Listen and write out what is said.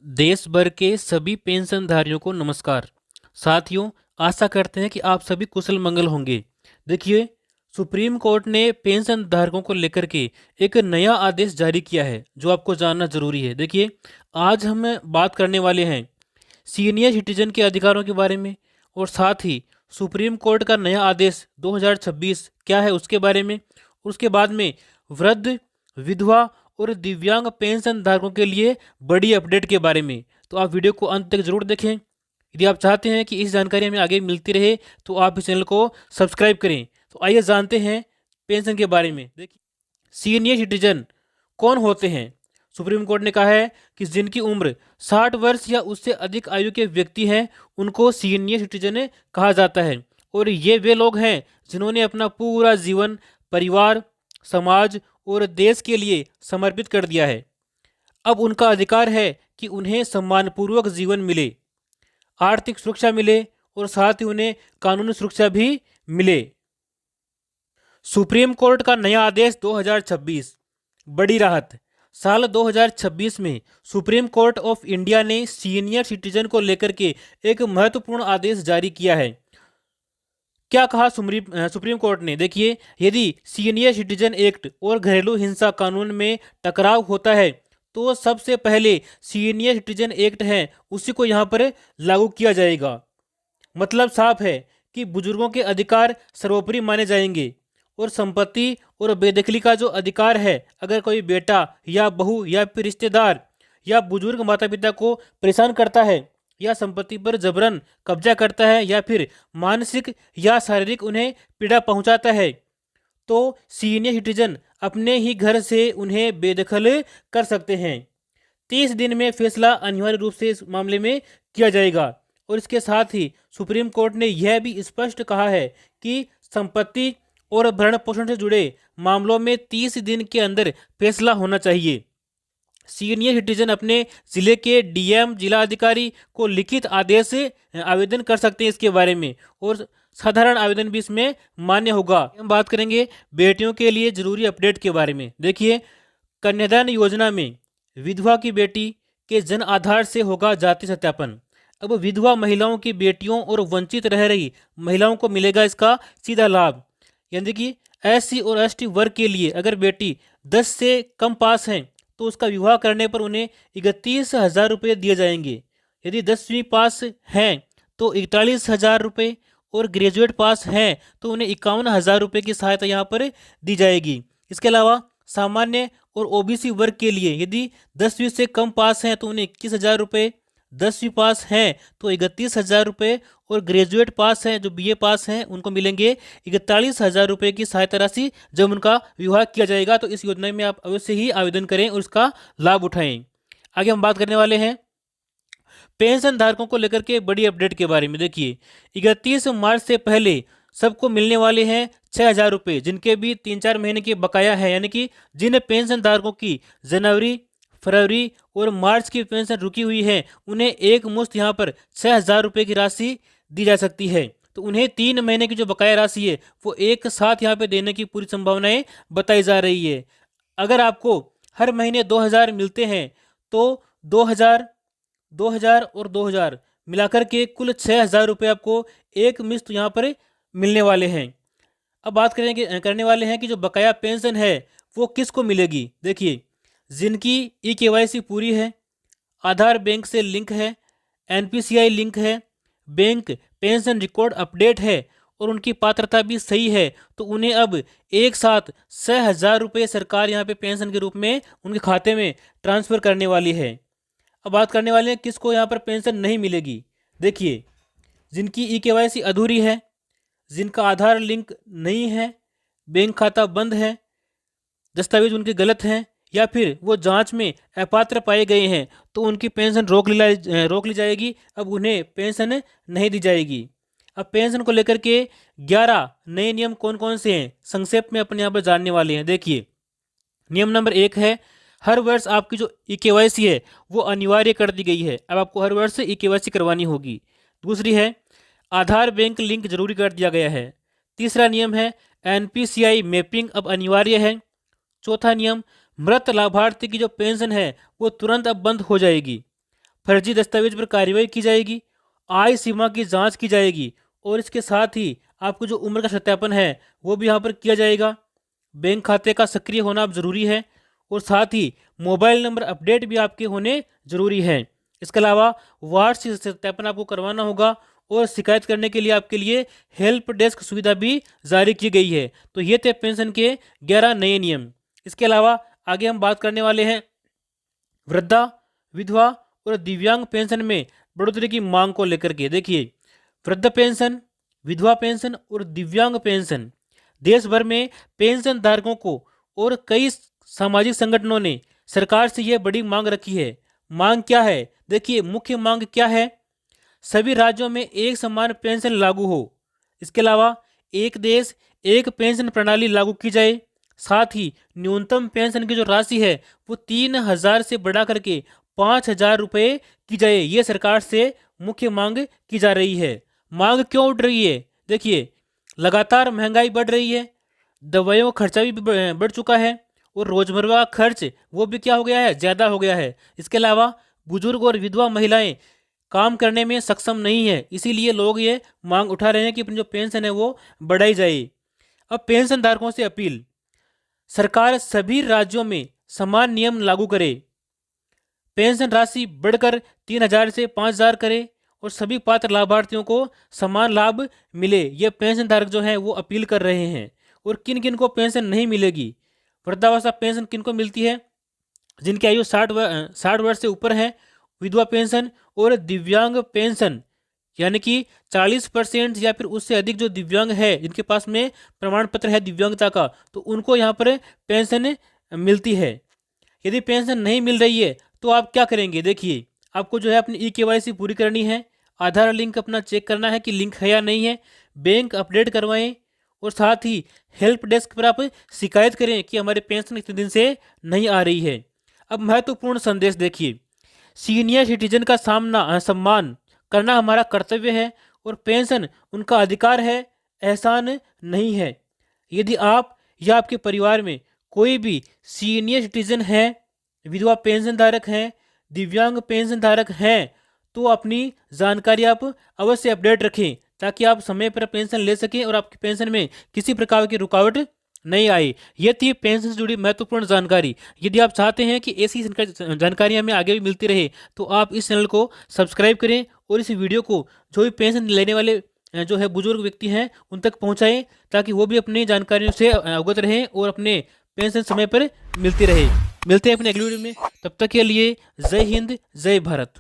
देश भर के सभी पेंशनधारियों को नमस्कार। साथियों, आशा करते हैं कि आप सभी कुशल मंगल होंगे। देखिए, सुप्रीम कोर्ट ने पेंशन धारकों को लेकर के एक नया आदेश जारी किया है जो आपको जानना जरूरी है। देखिए, आज हम बात करने वाले हैं सीनियर सिटीजन के अधिकारों के बारे में, और साथ ही सुप्रीम कोर्ट का नया आदेश 2026 क्या है उसके बारे में। उसके बाद में वृद्ध, विधवा और दिव्यांग पेंशन धारकों के लिए बड़ी अपडेट के बारे में। तो आप वीडियो को अंत तक जरूर देखें। यदि आप चाहते हैं कि इस जानकारी हमें आगे मिलती रहे तो आप इस चैनल को सब्सक्राइब करें। तो आइए जानते हैं पेंशन के बारे में। देखिए, सीनियर सिटीजन कौन होते हैं? सुप्रीम कोर्ट ने कहा है कि जिनकी उम्र 60 वर्ष या उससे अधिक आयु के व्यक्ति हैं उनको सीनियर सिटीजन कहा जाता है। और ये वे लोग हैं जिन्होंने अपना पूरा जीवन परिवार, समाज और देश के लिए समर्पित कर दिया है। अब उनका अधिकार है कि उन्हें सम्मानपूर्वक जीवन मिले, आर्थिक सुरक्षा मिले और साथ ही उन्हें कानूनी सुरक्षा भी मिले। सुप्रीम कोर्ट का नया आदेश 2026 बड़ी राहत। साल 2026 में सुप्रीम कोर्ट ऑफ इंडिया ने सीनियर सिटीजन को लेकर के एक महत्वपूर्ण आदेश जारी किया है। क्या कहा सुप्रीम कोर्ट ने? देखिए, यदि सीनियर सिटीजन एक्ट और घरेलू हिंसा कानून में टकराव होता है तो सबसे पहले सीनियर सिटीजन एक्ट है उसी को यहाँ पर लागू किया जाएगा। मतलब साफ है कि बुजुर्गों के अधिकार सर्वोपरि माने जाएंगे और संपत्ति और बेदखली का जो अधिकार है, अगर कोई बेटा या बहू या फिर रिश्तेदार या बुजुर्ग माता पिता को परेशान करता है या संपत्ति पर जबरन कब्जा करता है या फिर मानसिक या शारीरिक उन्हें पीड़ा पहुंचाता है, तो सीनियर सिटीजन अपने ही घर से उन्हें बेदखल कर सकते हैं। 30 दिन में फैसला अनिवार्य रूप से इस मामले में किया जाएगा। और इसके साथ ही सुप्रीम कोर्ट ने यह भी स्पष्ट कहा है कि संपत्ति और भरण पोषण से जुड़े मामलों में 30 दिन के अंदर फैसला होना चाहिए। सीनियर सिटीजन अपने जिले के डीएम, जिला अधिकारी को लिखित आदेश से आवेदन कर सकते हैं इसके बारे में, और साधारण आवेदन भी इसमें मान्य होगा। हम बात करेंगे बेटियों के लिए जरूरी अपडेट के बारे में। देखिए, कन्यादान योजना में विधवा की बेटी के जन आधार से होगा जाति सत्यापन। अब विधवा महिलाओं की बेटियों और वंचित रह रही महिलाओं को मिलेगा इसका सीधा लाभ। यानी कि एससी और एसटी वर्ग के लिए अगर बेटी 10 से कम पास हैं तो उसका विवाह करने पर उन्हें 31,000 रुपये दिए जाएंगे। यदि 10वीं पास हैं तो 41,000 रुपये, और ग्रेजुएट पास हैं तो उन्हें 51,000 रुपये की सहायता यहाँ पर दी जाएगी। इसके अलावा सामान्य और ओबीसी वर्ग के लिए यदि 10वीं से कम पास हैं तो उन्हें 21,000 रुपये, 10वीं पास हैं तो 31,000 रुपये, और ग्रेजुएट पास हैं जो बीए पास हैं उनको मिलेंगे 41,000 रुपये की सहायता राशि जब उनका विवाह किया जाएगा। तो इस योजना में आप अवश्य ही आवेदन करें और उसका लाभ उठाएं। आगे हम बात करने वाले हैं पेंशन धारकों को लेकर के बड़ी अपडेट के बारे में। देखिए, 31 मार्च से पहले सबको मिलने वाले हैं 6,000 रुपये, जिनके भी 3-4 महीने के बकाया है। यानी कि जिन पेंशन धारकों की जनवरी, फरवरी और मार्च की पेंशन रुकी हुई है उन्हें एक मुश्त यहाँ पर 6,000 रुपये की राशि दी जा सकती है। तो उन्हें 3 महीने की जो बकाया राशि है वो एक साथ यहाँ पे देने की पूरी संभावनाएं बताई जा रही है। अगर आपको हर महीने 2,000 मिलते हैं तो 2,000, 2,000 और 2,000 मिलाकर के कुल 6,000 रुपये आपको एक मुश्त यहाँ पर मिलने वाले हैं। अब बात करने वाले हैं कि जो बकाया पेंशन है वो किसको मिलेगी। देखिए, जिनकी ई-केवाईसी पूरी है, आधार बैंक से लिंक है, एनपीसीआई लिंक है, बैंक पेंशन रिकॉर्ड अपडेट है और उनकी पात्रता भी सही है, तो उन्हें अब एक साथ 6,000 रुपये सरकार यहाँ पे पेंशन के रूप में उनके खाते में ट्रांसफ़र करने वाली है। अब बात करने वाले हैं किसको यहाँ पर पेंशन नहीं मिलेगी। देखिए, जिनकी ई-केवाईसी अधूरी है, जिनका आधार लिंक नहीं है, बैंक खाता बंद है, दस्तावेज उनके गलत हैं या फिर वो जांच में अपात्र पाए गए हैं तो उनकी पेंशन रोक ली जाएगी। अब उन्हें पेंशन नहीं दी जाएगी। अब पेंशन को लेकर के 11 नए नियम कौन कौन से हैं संक्षेप में अपन यहाँ पर जानने वाले हैं। देखिए, नियम नंबर 1 है, हर वर्ष आपकी जो ई-केवाईसी है वो अनिवार्य कर दी गई है। अब आपको हर वर्ष ई-केवाईसी करवानी होगी। दूसरी है, आधार बैंक लिंक जरूरी कर दिया गया है। तीसरा नियम है, एनपीसीआई मैपिंग अब अनिवार्य है। चौथा नियम, मृत लाभार्थी की जो पेंशन है वो तुरंत अब बंद हो जाएगी। फर्जी दस्तावेज पर कार्रवाई की जाएगी, आय सीमा की जांच की जाएगी और इसके साथ ही आपको जो उम्र का सत्यापन है वो भी यहाँ पर किया जाएगा। बैंक खाते का सक्रिय होना अब जरूरी है और साथ ही मोबाइल नंबर अपडेट भी आपके होने जरूरी है। इसके अलावा वार्षिक सत्यापन आपको करवाना होगा और शिकायत करने के लिए आपके लिए हेल्प डेस्क सुविधा भी जारी की गई है। तो ये थे पेंशन के 11 नए नियम। इसके अलावा आगे हम बात करने वाले हैं वृद्धा, विधवा और दिव्यांग पेंशन में बढ़ोतरी की मांग को लेकर के। देखिए, वृद्ध पेंशन, विधवा पेंशन और दिव्यांग पेंशन देश भर में पेंशन धारकों को और कई सामाजिक संगठनों ने सरकार से यह बड़ी मांग रखी है। मांग क्या है? देखिए, मुख्य मांग क्या है? सभी राज्यों में एक समान पेंशन लागू हो। इसके अलावा एक देश एक पेंशन प्रणाली लागू की जाए। साथ ही न्यूनतम पेंशन की जो राशि है वो 3,000 से बढ़ा करके 5,000 रुपये की जाए। ये सरकार से मुख्य मांग की जा रही है। मांग क्यों उठ रही है? देखिए, लगातार महंगाई बढ़ रही है, दवाइयों का खर्चा भी बढ़ चुका है और रोजमर्रा खर्च वो भी क्या हो गया है? ज़्यादा हो गया है। इसके अलावा बुजुर्ग और विधवा महिलाएं काम करने में सक्षम नहीं है, इसीलिए लोग ये मांग उठा रहे हैं कि अपनी जो पेंशन है वो बढ़ाई जाए। अब पेंशन धारकों से अपील, सरकार सभी राज्यों में समान नियम लागू करे, पेंशन राशि बढ़कर 3,000 से 5,000 करे और सभी पात्र लाभार्थियों को समान लाभ मिले। ये पेंशन धारक जो हैं वो अपील कर रहे हैं। और किन किन को पेंशन नहीं मिलेगी? वृद्धावस्था पेंशन किन को मिलती है? जिनकी आयु 60 वर्ष से ऊपर है। विधवा पेंशन और दिव्यांग पेंशन, यानी कि 40% या फिर उससे अधिक जो दिव्यांग है, जिनके पास में प्रमाण पत्र है दिव्यांगता का, तो उनको यहाँ पर पेंशन मिलती है। यदि पेंशन नहीं मिल रही है तो आप क्या करेंगे? देखिए, आपको जो है अपनी ई-KYC पूरी करनी है, आधार लिंक अपना चेक करना है कि लिंक है या नहीं है, बैंक अपडेट करवाएं और साथ ही हेल्प डेस्क पर आप शिकायत करें कि हमारे पेंशन इतने दिन से नहीं आ रही है। अब महत्वपूर्ण संदेश देखिए, सीनियर सिटीजन का सम्मान करना हमारा कर्तव्य है और पेंशन उनका अधिकार है, एहसान नहीं है। यदि आप या आपके परिवार में कोई भी सीनियर सिटीजन है, विधवा पेंशन धारक हैं, दिव्यांग पेंशन धारक हैं, तो अपनी जानकारी आप अवश्य अपडेट रखें ताकि आप समय पर पेंशन ले सकें और आपकी पेंशन में किसी प्रकार की रुकावट नहीं आई। ये थी पेंशन से जुड़ी महत्वपूर्ण जानकारी। यदि आप चाहते हैं कि ऐसी जानकारी हमें आगे भी मिलती रहे तो आप इस चैनल को सब्सक्राइब करें और इस वीडियो को जो भी पेंशन लेने वाले जो है बुजुर्ग व्यक्ति हैं उन तक पहुंचाएं ताकि वो भी अपनी जानकारियों से अवगत रहें और अपने पेंशन समय पर मिलती रहे। मिलते हैं अपने अगली वीडियो में, तब तक के लिए जय हिंद, जय भारत।